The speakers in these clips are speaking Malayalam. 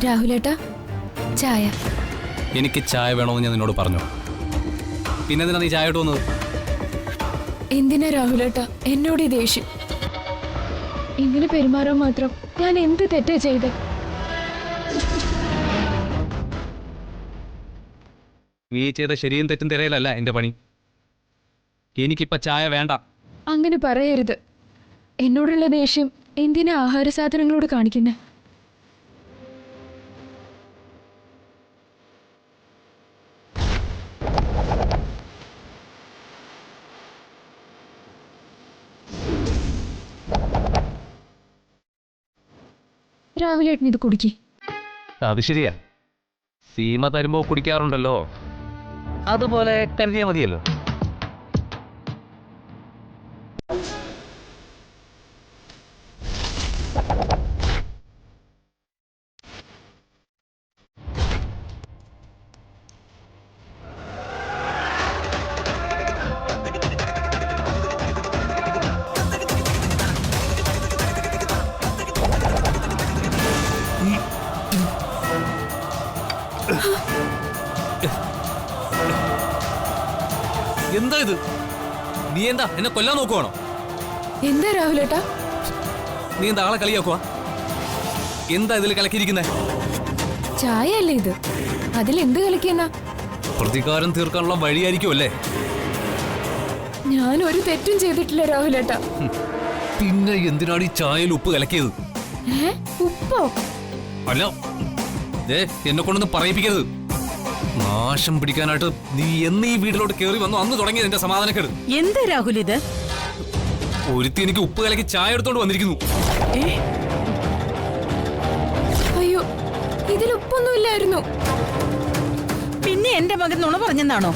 രാഹുലേട്ടാ, ചായ. എനിക്ക് ചായ വേണമെന്ന് ഞാൻ നിന്നോട് പറഞ്ഞു. പിന്നെ എന്തിനാ നീ ചായ ഇട്ട് വന്നത്? എന്തിനാ രാഹുലേട്ടാ എന്നോട് ഈ ദേഷ്യം? ഇങ്ങനെ പെരുമാറാൻ മാത്രം ഞാൻ എന്ത് തെറ്റാ ചെയ്തേ? നീ ചെയ്ത ശരിയും തെറ്റും തിരയിലല്ല എന്റെ പണി. എനിക്കിപ്പ ചായ വേണ്ട. അങ്ങനെ പറയരുത്. എന്നോടുള്ള ദേഷ്യം എന്തിനാ ആഹാര സാധനങ്ങളോട് കാണിക്കുന്നേ? രാവിലേട്ടൻ ഇത് കുടിക്കി. അത് ശരിയാ, സീമ തരുമ്പോ കുടിക്കാറുണ്ടല്ലോ, അതുപോലെ കരുതിയാ മതിയല്ലോ. എന്താ ഇത്? നീ എന്താ എന്നെ കൊല്ലാൻ നോക്കുവാണോ? എന്താ രാഹുലേട്ടാ? നീ എന്താ ആളെ കളിയാക്കുവാ? എന്താ ഇതിൽ കലക്കിയിരിക്കുന്നേ? ചായ അല്ലേ ഇത്? അതിലെന്ത് കളിക്കുന്ന? പ്രതികാരം തീർക്കാനുള്ള വഴിയായിരിക്കും അല്ലേ? ഞാൻ ഒരു തെറ്റും ചെയ്തിട്ടില്ല രാഹുലേട്ടാ. പിന്നെ എന്തിനാണ് ഈ ചായയിൽ ഉപ്പ് കലക്കിയത്? ഉപ്പോ? അല്ല, എന്നെ കൊണ്ടൊന്നും പറയിപ്പിക്കരുത്. നാശം പിടിക്കാനായിട്ട് നീ എന്ന് ഈ വീട്ടിലോട്ട് കയറി വന്നു അന്ന് തുടങ്ങിയത് എന്റെ സമാധാനക്കേട്. എന്താ രാഹുൽ ഇത്? ഒരുത്തി എനിക്ക് ഉപ്പ് കലക്കി ചായ എടുത്തോണ്ട് വന്നിരിക്കുന്നു. അയ്യോ, ഇതിൽ ഉപ്പൊന്നും ഇല്ലായിരുന്നു. പിന്നെ എന്റെ മകൻ നുണ പറഞ്ഞെന്നാണോ?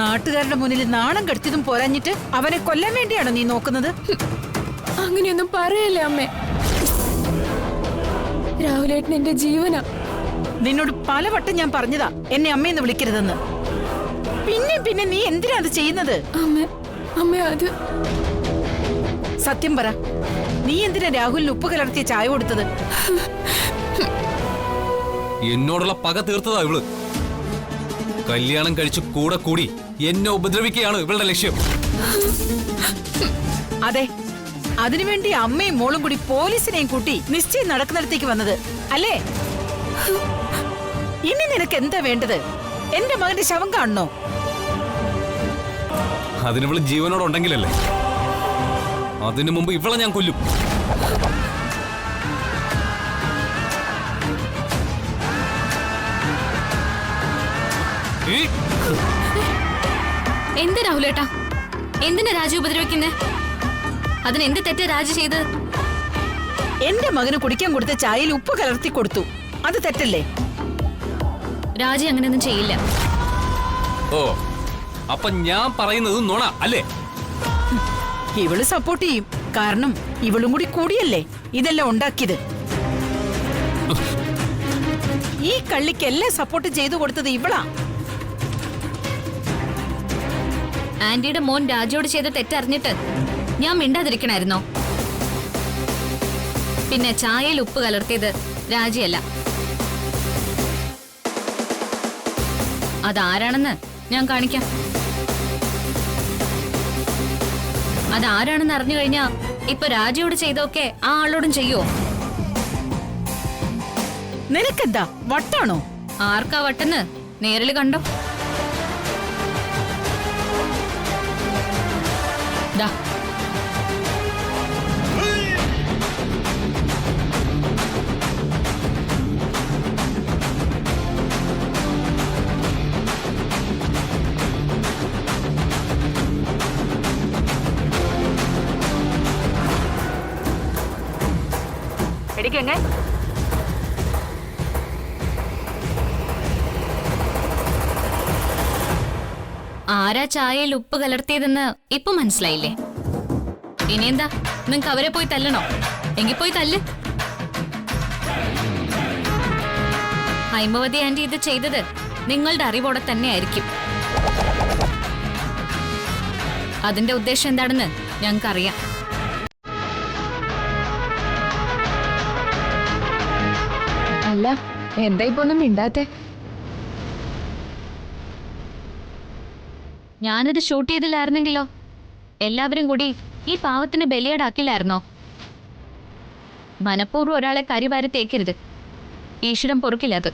നാട്ടുകാരുടെ മുന്നിൽ നാണം കെടുത്തിയതും പോരാഞ്ഞിട്ട് അവനെ കൊല്ലാൻ വേണ്ടിയാണോ നീ നോക്കുന്നത്? അങ്ങനെയൊന്നും പറയല്ലേ അമ്മേ. രാഹുലേട്ടൻ എന്റെ ജീവനാ. നിന്നോട് പലവട്ടം ഞാൻ പറഞ്ഞതാ എന്നെ അമ്മയെന്ന് വിളിക്കരുതെന്ന്. പിന്നെ പിന്നെ നീ എന്തിനാ അത് ചെയ്യുന്നത്? അമ്മ അത് സത്യം പറ, നീ എന്തിനാ രാഹുലിന് ഉപ്പ് കലർത്തിയ ചായ കൊടുത്തത്? എന്നോടുള്ള പക തീർത്തതാ ഇവള്. കല്യാണം കഴിച്ച് കൂടെ കൂടി എന്നെ ഉപദ്രവിക്കുകയാണ് ഇവളുടെ ലക്ഷ്യം. അതെ, അതിനുവേണ്ടി അമ്മയും മോളും കൂടി പോലീസിനെയും കൂട്ടി നിശ്ചയം നടക്കുന്നിടത്തേക്ക് വന്നത് അല്ലേ? ഇനി നിനക്ക് എന്താ വേണ്ടത്? എന്റെ മകന്റെ ശവം കാണണോ? അതിനിവള് ജീവനോടുണ്ടെങ്കിലല്ലേ. അതിനു മുമ്പ് ഇവളെ ഞാൻ കൊല്ലും. എന്ത് രാഹുലേട്ടാ, എന്തിനാ രാജു ഉപദ്രവിക്കുന്നേ? അതിന് എന്ത് തെറ്റാ രാജു ചെയ്ത്? എന്റെ മകന് കുടിക്കാൻ കൊടുത്ത ചായയിൽ ഉപ്പ് കലർത്തി കൊടുത്തു, അത് തെറ്റല്ലേ? രാജു അങ്ങനെയൊന്നും ചെയ്യില്ല. ഓ, അപ്പൊ ഞാൻ പറയുന്നത് നുണ അല്ലേ? ഇവള് സപ്പോർട്ട് ചെയ്യും, കാരണം ഇവളും കൂടി കൂടിയല്ലേ ഇതെല്ലാം ഉണ്ടാക്കിയത്. ഈ കള്ളിക്കെല്ലാം സപ്പോർട്ട് ചെയ്തു കൊടുത്തത് ഇവളാ. ആന്റിയുടെ മോൻ രാജുയോട് ചെയ്ത തെറ്ററിഞ്ഞിട്ട് ഞാൻ മിണ്ടാതിരിക്കണായിരുന്നോ? പിന്നെ ചായയിൽ ഉപ്പ് കലർത്തിയത് രാജിയല്ല. അതാരാണെന്ന് ഞാൻ കാണിക്കാം. അതാരാണെന്ന് അറിഞ്ഞു കഴിഞ്ഞാ ഇപ്പൊ രാജയോട് ചെയ്തൊക്കെ ആ ആളോടും ചെയ്യോ? നിനക്കെന്താ വട്ടാണോ? ആർക്കാ വട്ടെന്ന് നേരിൽ കണ്ടോ? ദാ എടിക്കെങ്ങ ആരാ ചായയിൽ ഉപ്പ് കലർത്തിയതെന്ന് ഇപ്പൊ മനസ്സിലായില്ലേ? ഇനിയെന്താ, നിങ്ങക്ക് അവരെ പോയി തല്ലണോ? എങ്കിൽ പോയി തല്ല്. ഹൈമവതി ആന്റി ഇത് ചെയ്തത് നിങ്ങളുടെ അറിവോടെ തന്നെ ആയിരിക്കും. അതിന്റെ ഉദ്ദേശം എന്താണെന്ന് ഞങ്ങൾക്കറിയാം. അല്ല എന്താ ഇപ്പൊ ഒന്നും മിണ്ടാത്തെ? ഞാനത് ഷൂട്ട് ചെയ്തില്ലായിരുന്നെങ്കിലോ എല്ലാവരും കൂടി ഈ പാവത്തിന് ബലിയാടാക്കില്ലായിരുന്നോ? മനഃപൂർവ്വം ഒരാളെ കരിവാരി തേക്കരുത്. ഈശ്വരൻ പൊറുക്കില്ല അത്.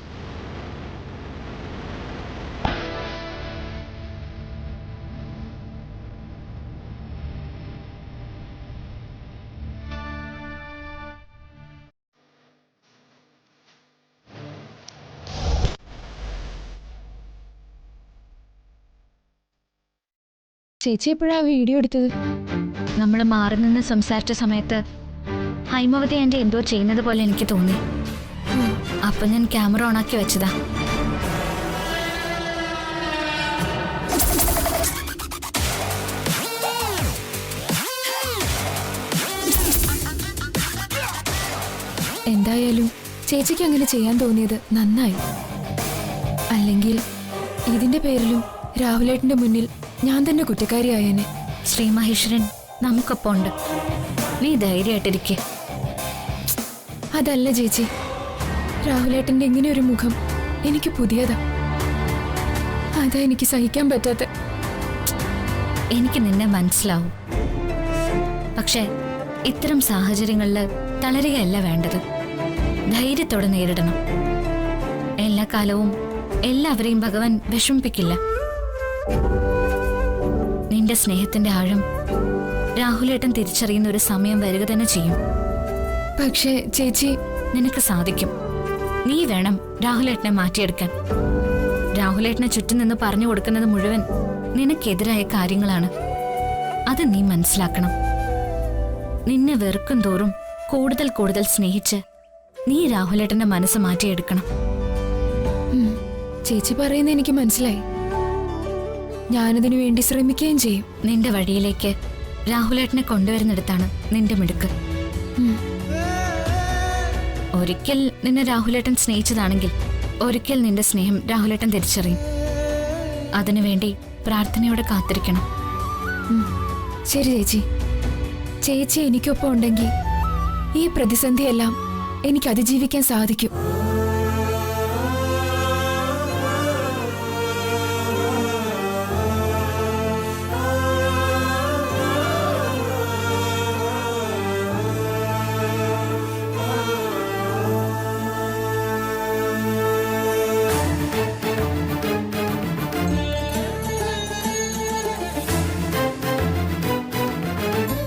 ചേച്ചി എപ്പോഴാ വീഡിയോ എടുത്തത്? നമ്മൾ മാറി നിന്ന് സംസാരിച്ച സമയത്ത് ഹൈമവതി എൻ്റെ എന്തോ ചെയ്യുന്നത് പോലെ എനിക്ക് തോന്നി. അപ്പൊ ഞാൻ ക്യാമറ ഓണാക്കി വെച്ചതാ. എന്തായാലും ചേച്ചിക്ക് അങ്ങനെ ചെയ്യാൻ തോന്നിയത് നന്നായി. അല്ലെങ്കിൽ ഇതിന്റെ പേരിലും രാഹുലേട്ടന്റെ മുന്നിൽ ഞാൻ തന്നെ കുറ്റക്കാരിയായേനെ. ശ്രീ മഹേശ്വരൻ നമുക്കൊപ്പം ഉണ്ട്. നീ ധൈര്യമായിട്ടിരിക്കെ. അതല്ല ചേച്ചി, രാഹുലേട്ടന്റെ ഇങ്ങനെ ഒരു മുഖം എനിക്ക് പുതിയതാ. അതാ എനിക്ക് സഹിക്കാൻ പറ്റാത്ത. എനിക്ക് നിന്നെ മനസ്സിലാവും. പക്ഷെ ഇത്തരം സാഹചര്യങ്ങളിൽ തളരുകയല്ല വേണ്ടത്. ധൈര്യത്തോടെ നേരിടണം. എല്ലാ കാലവും എല്ലാവരെയും ഭഗവാൻ വിഷമിപ്പിക്കില്ല. നിന്റെ സ്നേഹത്തിന്റെ ആഴം രാഹുലേട്ടൻ തിരിച്ചറിയുന്ന ഒരു സമയം വരിക തന്നെ ചെയ്യും. പക്ഷേ ചേച്ചി, നിനക്ക് സാധിക്കും. നീ വേണം രാഹുലേട്ടനെ മാറ്റിയെടുക്കാൻ. രാഹുലേട്ടനെ ചുറ്റും നിന്ന് പറഞ്ഞു കൊടുക്കുന്നത് മുഴുവൻ നിനക്കെതിരായ കാര്യങ്ങളാണ്. അത് നീ മനസ്സിലാക്കണം. നിന്നെ വെറുക്കും തോറും കൂടുതൽ കൂടുതൽ സ്നേഹിച്ച് നീ രാഹുലേട്ടന്റെ മനസ്സ് മാറ്റിയെടുക്കണം. ചേച്ചി പറയുന്ന എനിക്ക് മനസ്സിലായി. ഞാനതിനു വേണ്ടി ശ്രമിക്കുകയും ചെയ്യും. നിന്റെ വഴിയിലേക്ക് രാഹുലേട്ടനെ കൊണ്ടുവരുന്നിടത്താണ് നിന്റെ മിടുക്ക്. ഒരിക്കൽ നിന്നെ രാഹുലേട്ടൻ സ്നേഹിച്ചതാണെങ്കിൽ ഒരിക്കൽ നിന്റെ സ്നേഹം രാഹുലേട്ടൻ തിരിച്ചറിയും. അതിനുവേണ്ടി പ്രാർത്ഥനയോടെ കാത്തിരിക്കണം. ശരി ചേച്ചി. ചേച്ചി എനിക്കൊപ്പം ഉണ്ടെങ്കിൽ ഈ പ്രതിസന്ധിയെല്ലാം എനിക്ക് അതിജീവിക്കാൻ സാധിക്കും.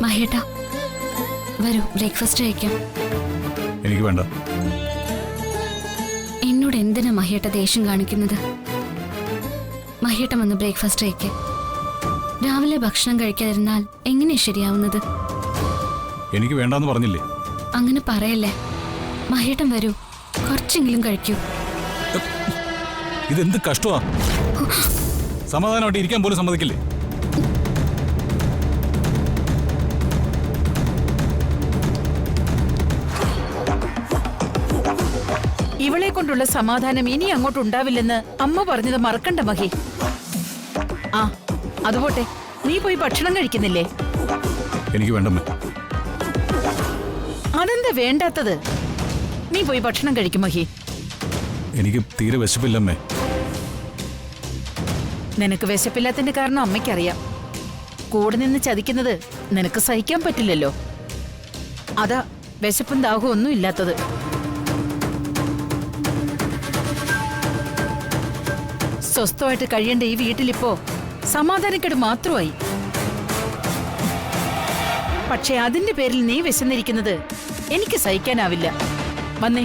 മഹേട്ടാ, വരൂ, ബ്രേക്ക്ഫാസ്റ്റ് കഴിക്കാം. എനിക്ക് വേണ്ട. എന്നോട് എന്തിനാ മഹേട്ട ദേഷ്യം കാണിക്കുന്നത്? മഹേട്ടൻ വന്ന് ബ്രേക്ക്ഫാസ്റ്റ് കഴിക്കാം. രാവിലെ ഭക്ഷണം കഴിക്കാതിരുന്നാൽ എങ്ങനെയാ ശരിയാവുന്നത്? എനിക്ക് വേണ്ടെന്ന് പറഞ്ഞില്ലേ? അങ്ങനെ പറയല്ലേ. മഹേട്ടൻ വരൂ, കുറച്ചെങ്കിലും കഴിക്കൂ. ഇതെന്ത് കഷ്ടമാ. സമാധാനമായിട്ട് ഇരിക്കാൻ പോലും സമ്മതിക്കില്ലേ? ഇവളെ കൊണ്ടുള്ള സമാധാനം ഇനി അങ്ങോട്ടുണ്ടാവില്ലെന്ന് അമ്മ പറഞ്ഞത് മറക്കണ്ട മഹി. ആ അതുപോട്ടെ, നീ പോയി ഭക്ഷണം കഴിക്കുന്നില്ലേ? എനിക്ക് വേണ്ടമ്മേ. അതെന്താ വേണ്ടാത്തത്? നീ പോയി ഭക്ഷണം കഴിക്കും മഹി. എനിക്ക് തീരെ വിശപ്പില്ലമ്മേ. നിനക്ക് വിശപ്പില്ലാത്തതിന്റെ കാരണം അമ്മയ്ക്കറിയാം. കൂടെ നിന്ന് ചതിക്കുന്നത് നിനക്ക് സഹിക്കാൻ പറ്റില്ലല്ലോ. അതാ വിശപ്പും ദാഹവും ഒന്നും ഇല്ലാത്തത്. സ്വസ്ഥമായിട്ട് കഴിയേണ്ട ഈ വീട്ടിലിപ്പോ സമാധാനക്കേട് മാത്രമായി. പക്ഷെ അതിന്റെ പേരിൽ നീ വിശന്നിരിക്കുന്നത് എനിക്ക് സഹിക്കാനാവില്ല. വന്നേ,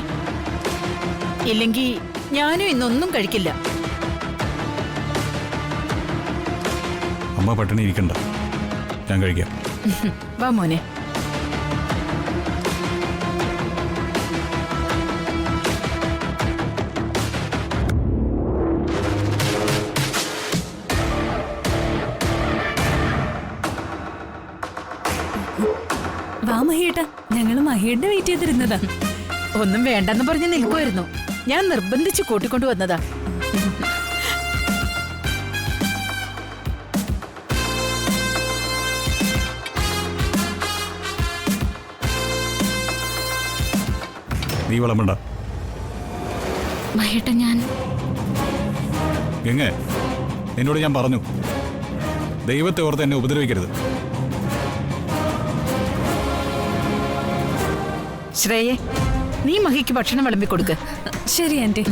ഇല്ലെങ്കിൽ ഞാനും ഇന്നൊന്നും കഴിക്കില്ല. അമ്മ പട്ടിണി ഇരിക്കണ്ട, ഞാൻ കഴിക്കാം. വാ മോനെ. വാ മഹിയേട്ടാ, ഞങ്ങള് മഹിയുടെ വെയിറ്റ് ചെയ്തിരുന്നതാ. ഒന്നും വേണ്ടെന്ന് പറഞ്ഞ് നിൽക്കുമായിരുന്നു. ഞാൻ നിർബന്ധിച്ച് കൂട്ടിക്കൊണ്ടു വന്നതാ. നീ വിളമ്പണ്ട. മഹേട്ട ഞാൻ ഗംഗേ, എന്നോട് ഞാൻ പറഞ്ഞു, ദൈവത്തെ ഓർത്ത് എന്നെ ഉപദ്രവിക്കരുത്. ശ്രേയെ, നീ മഹിക്ക് ഭക്ഷണം വിളമ്പി കൊടുക്ക്. ശരി ആന്റി.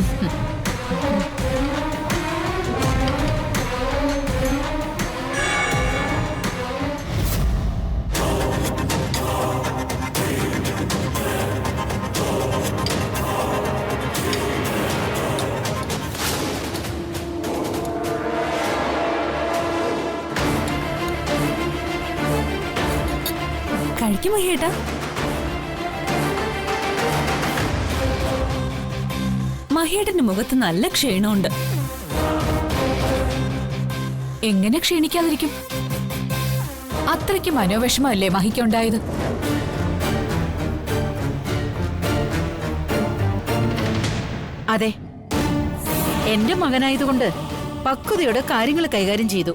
കഴിക്കും മഹേട്ട. മഹേട്ടന്റെ മുഖത്ത് നല്ല ക്ഷീണമുണ്ട്. എങ്ങനെ ക്ഷീണിക്കാതിരിക്കും? അത്രയ്ക്ക് മനോവിഷമല്ലേ മഹിക്കുണ്ടായത്? അതെ, എന്റെ മകനായതുകൊണ്ട് പക്വതയോടെ കാര്യങ്ങൾ കൈകാര്യം ചെയ്തു.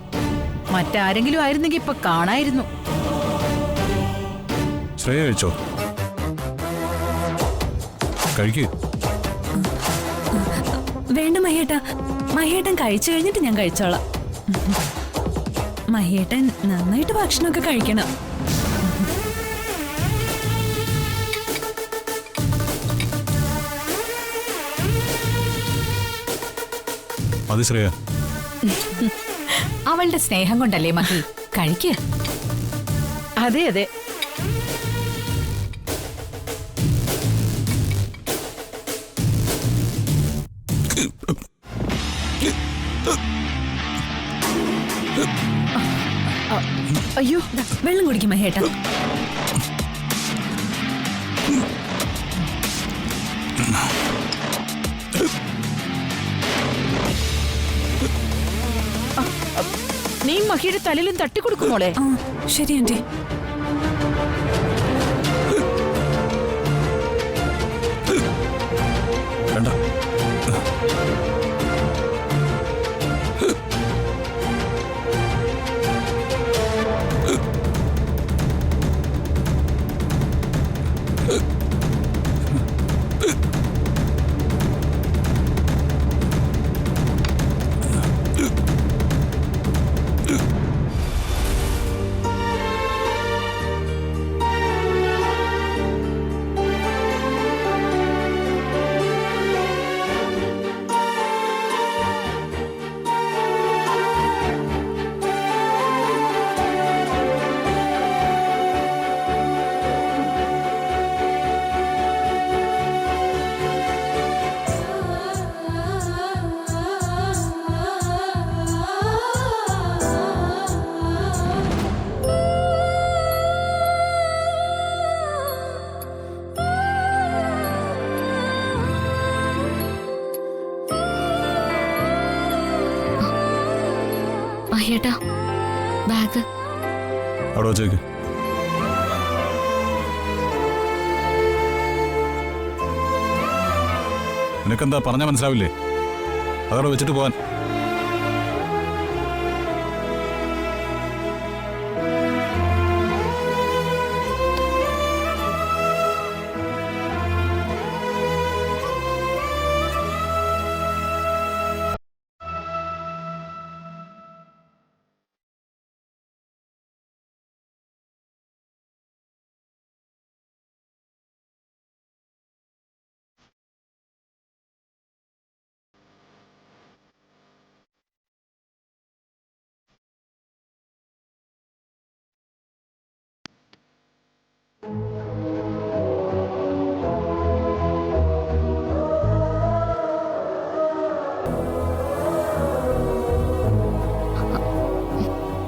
മറ്റാരെങ്കിലും ആയിരുന്നെങ്കിൽ ഇപ്പൊ കാണായിരുന്നു. ശ്രേയ കഴിച്ചോ? കഴിക്കൂ. വേണ്ട മഹേട്ട, മഹേട്ടൻ കഴിച്ചു കഴിഞ്ഞിട്ട് ഞാൻ കഴിച്ചോളാം. മഹേട്ടൻ നന്നായിട്ട് ഭക്ഷണമൊക്കെ കഴിക്കണം. അത് ശ്രേയ, അവളുടെ സ്നേഹം കൊണ്ടല്ലേ മഹി. കഴിക്ക്. അതെ അതെ, അയ്യോ, വെള്ളം കുടിക്കും മഹേട്ട. നീ മഹിയുടെ തലയിലും തട്ടിക്കൊടുക്കുമോളെ. ശരി ആന്റി. വേണ്ട. മഹേട്ട, ബാഗ് അവിടെ വച്ചേക്ക്. നിനക്കെന്താ പറഞ്ഞാൽ മനസ്സിലാവില്ലേ? അതവിടെ വെച്ചിട്ട് പോവാൻ.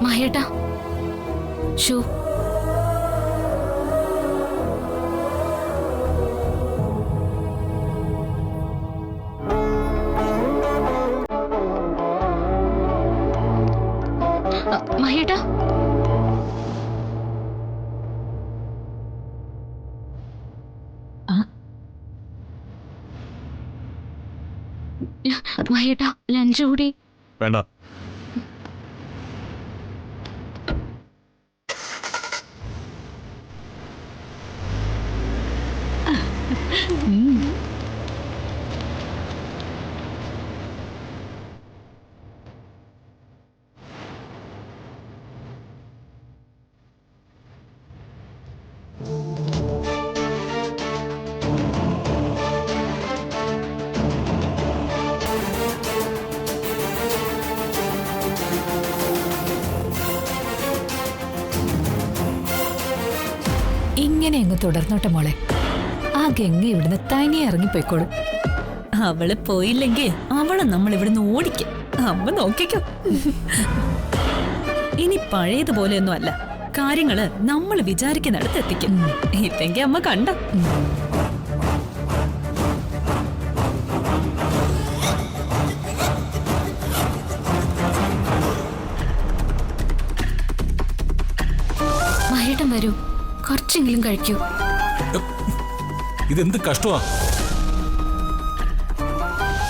മഹേട്ട, ഷൂ. മഹേട്ട, മഹേട്ട ലഞ്ച് കൂടി. വേണ്ട. ഇങ്ങനെ അങ്ങ് തുടർന്നോട്ടെ മോളെ. ആ ഗംഗ ഇവിടുന്ന് തനിയെ ഇറങ്ങിപ്പോയിക്കോളും. അവള് പോയില്ലെങ്കിൽ അവളെ നമ്മൾ ഇവിടുന്ന് ഓടിക്കും. അമ്മ നോക്കിക്കോ. ഇനി പഴയതുപോലെയൊന്നും അല്ല, കാര്യങ്ങള് നമ്മൾ വിചാരിക്കുന്നിടത്ത് എത്തിക്കും. ഇല്ലെങ്കിൽ അമ്മ കണ്ട. മഹേട്ടൻ വരൂ, കുറച്ചെങ്കിലും കഴിക്കൂ. ഇതെന്ത് കഷ്ടമാ.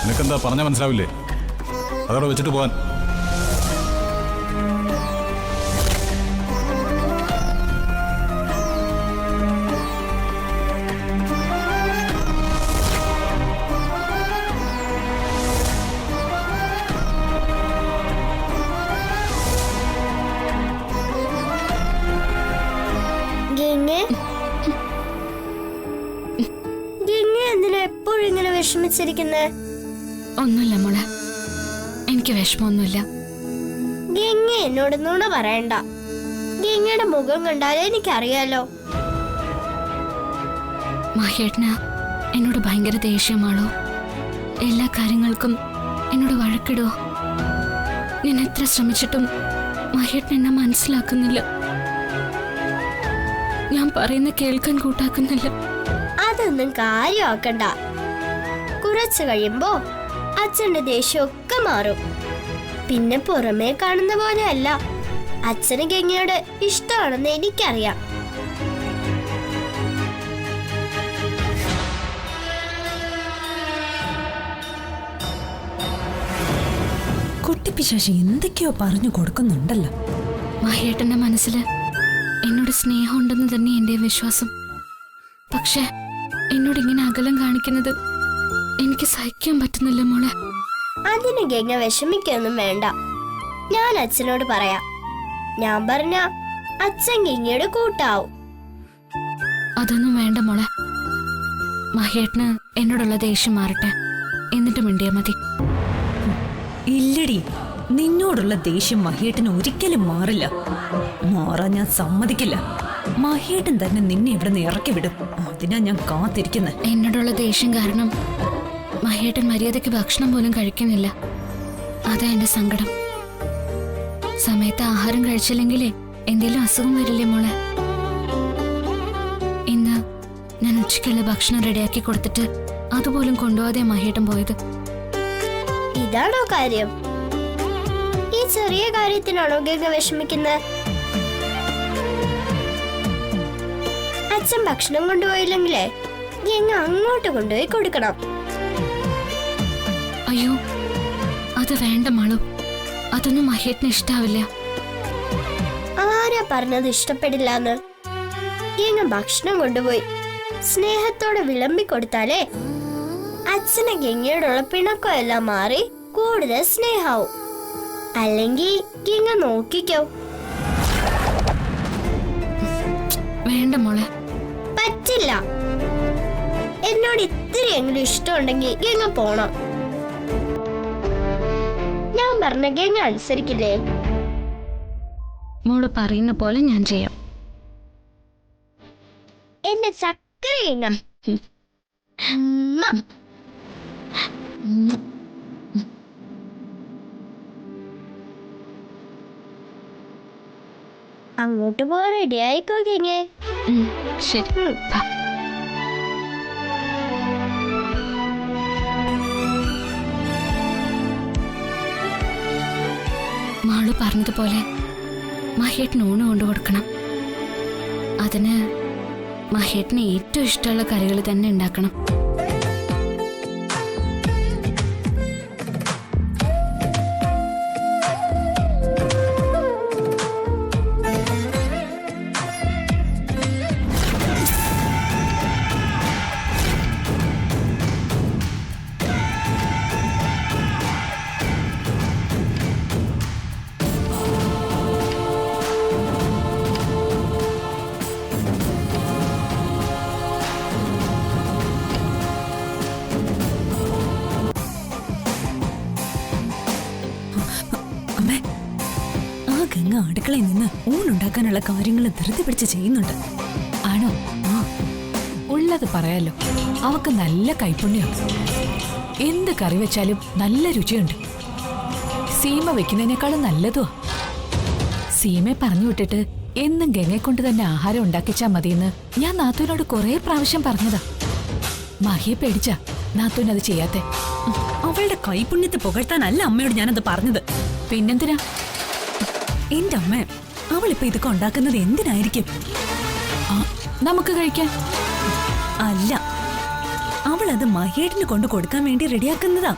നിനക്കെന്താ പറഞ്ഞാ മനസ്സിലാവില്ലേ? അതവിടെ വെച്ചിട്ട് പോവാൻ. എന്തിനാ എപ്പോഴും ഇങ്ങനെ വിഷമിച്ചിരിക്കുന്നേ? ഒന്നുമില്ല മോളെ, എനിക്ക് വിഷമമൊന്നുമില്ല. ഗംഗ എന്നോട് നുണ പറയണ്ട. ഗംഗയുടെ മുഖം കണ്ടാലേ എനിക്കറിയാലോ. മഹേട്ടന് എന്നോട് ഭയങ്കര ദേഷ്യമാണോ? എല്ലാ കാര്യങ്ങൾക്കും എന്നോട് വഴക്കിടുവോ? ഞാൻ എത്ര ശ്രമിച്ചിട്ടും മഹേട്ടൻ എന്നെ മനസ്സിലാക്കുന്നില്ല. ഞാൻ പറയുന്ന കേൾക്കാൻ കൂട്ടാക്കുന്നില്ല. അതൊന്നും കാര്യമാക്കണ്ട. കുറച്ചു കഴിയുമ്പോ അച്ഛന്റെ ദേഷ്യമൊക്കെ മാറും. പിന്നെ പുറമേ കാണുന്ന പോലെ അല്ല. അച്ഛന് ഗംഗയോട് ഇഷ്ടമാണെന്ന് എനിക്കറിയാം. കുട്ടിപ്പിശാശി എന്തൊക്കെയോ പറഞ്ഞു കൊടുക്കുന്നുണ്ടല്ലോ. മഹേട്ടന്റെ മനസ്സിൽ എന്നോട് സ്നേഹമുണ്ടെന്ന് തന്നെ എന്റെ വിശ്വാസം. പക്ഷെ എന്നോട് ഇങ്ങനെ അകലം കാണിക്കുന്നത് എനിക്ക് സഹിക്കാൻ പറ്റുന്നില്ല മോളെ. അതിന് ഗംഗ വിഷമിക്കൊന്നും വേണ്ട. ഞാൻ അച്ഛനോട് പറയാം. ഞാൻ പറഞ്ഞ അച്ഛൻ ഗംഗയുടെ കൂട്ടാവും. അതൊന്നും വേണ്ട മോളെ. മഹേട്ടന് എന്നോടുള്ള ദേഷ്യം മാറട്ടെ, എന്നിട്ട് മിണ്ടിയാ മതി. ഇല്ലടി, നിന്നോടുള്ള ദേഷ്യം മഹേട്ടന് ഒരിക്കലും മാറില്ല. മാറാൻ ഞാൻ സമ്മതിക്കില്ല. മഹേട്ടൻ തന്നെ നിന്നെ ഇവിടെ നിന്ന് ഇറക്കി വിടും. അതിനാ ഞാൻ കാത്തിരിക്കുന്നത്. എന്നോടുള്ള ദേഷ്യം കാരണം മഹേട്ടൻ മര്യാദയ്ക്ക് ഭക്ഷണം പോലും കഴിക്കുന്നില്ല. അതാ എന്റെ സങ്കടം. സമയത്ത് ആഹാരം കഴിച്ചില്ലെങ്കിലേ എന്തെങ്കിലും അസുഖം വരില്ലേ മോളെ? ഇന്ന് ഞാൻ ഉച്ചയ്ക്കുള്ള ഭക്ഷണം റെഡിയാക്കി കൊടുത്തിട്ട് അതുപോലും കൊണ്ടുപോകാതെ മഹേട്ടൻ പോയത്. ഇതാണോ കാര്യം? ഈ ചെറിയ കാര്യത്തിനാണോ ഗംഗ വിഷമിക്കുന്നത്? അച്ഛൻ ഭക്ഷണം കൊണ്ടുപോയില്ലെങ്കിലേ ഗംഗ അങ്ങോട്ട് കൊണ്ടുപോയി കൊടുക്കണം. അയ്യോ, അത് വേണ്ട മാളു. അതൊന്നും മഹേട്ടന് ഇഷ്ടാവില്ല. ആരാ പറഞ്ഞത് ഇഷ്ടപ്പെടില്ലാന്ന്? ഗംഗ ഭക്ഷണം കൊണ്ടുപോയി സ്നേഹത്തോടെ വിളമ്പി കൊടുത്താലേ അച്ഛന് ഗംഗയോടുള്ള പിണക്കം എല്ലാം മാറി കൂടുതൽ സ്നേഹാവും. അല്ലെങ്കിൽ ഗംഗ നോക്കിക്കോ. വേണ്ട മോളെ. പറ്റില്ല. എന്നോട് ഇത്തിരിയെങ്കിലും ഇഷ്ടമുണ്ടെങ്കിൽ ഗംഗ പോണം. ഞാൻ പറഞ്ഞ ഗംഗ അനുസരിക്കില്ലേ? മോള് പറയുന്ന പോലെ ഞാൻ ചെയ്യാം. എന്റെ ചക്കര ഗംഗ. അങ്ങോട്ട് പോകാൻ റെഡി ആയിക്കോ ഗംഗേ. ശരി. വാ. മാളു പറഞ്ഞതുപോലെ മഹേട്ടന് ഊണ് കൊണ്ടുകൊടുക്കണം. അതിന് മഹേട്ടന് ഏറ്റവും ഇഷ്ടമുള്ള കറികൾ തന്നെ ഉണ്ടാക്കണം. അടുക്കളയിൽ നിന്ന് ഊണുണ്ടാക്കാനുള്ള കാര്യങ്ങൾ ധൃതി പിടിച്ച് ചെയ്യുന്നുണ്ട്. ആണോ? ഉള്ളത് പറയാലോ. അവക്ക് നല്ല കൈപ്പുണ്യം. എന്ത് കറി വെച്ചാലും നല്ല രുചിയുണ്ട്. സീമ വെക്കുന്നതിനേക്കാളും നല്ലതുവാ. സീമയെ പറഞ്ഞു വിട്ടിട്ട് എന്നും ഗംഗയെ കൊണ്ട് തന്നെ ആഹാരം ഉണ്ടാക്കിച്ചാ മതിയെന്ന് ഞാൻ നാത്തൂനോട് കുറെ പ്രാവശ്യം പറഞ്ഞതാ. മഹിയെ പേടിച്ചാ നാത്തൂൻ അത് ചെയ്യാത്തെ. അവളുടെ കൈപുണ്യത്തെ പുകഴ്ത്താനല്ല അമ്മയോട് ഞാനത് പറഞ്ഞത്. പിന്നെന്തിനാ? എന്റെ അമ്മ അവളിപ്പോ ഇതൊക്കെ ഉണ്ടാക്കുന്നത് എന്തിനായിരിക്കും? നമുക്ക് കഴിക്കാൻ. അല്ല, അവൾ അത് മഹേട്ടിന് കൊണ്ട് കൊടുക്കാൻ വേണ്ടി റെഡിയാക്കുന്നതാ.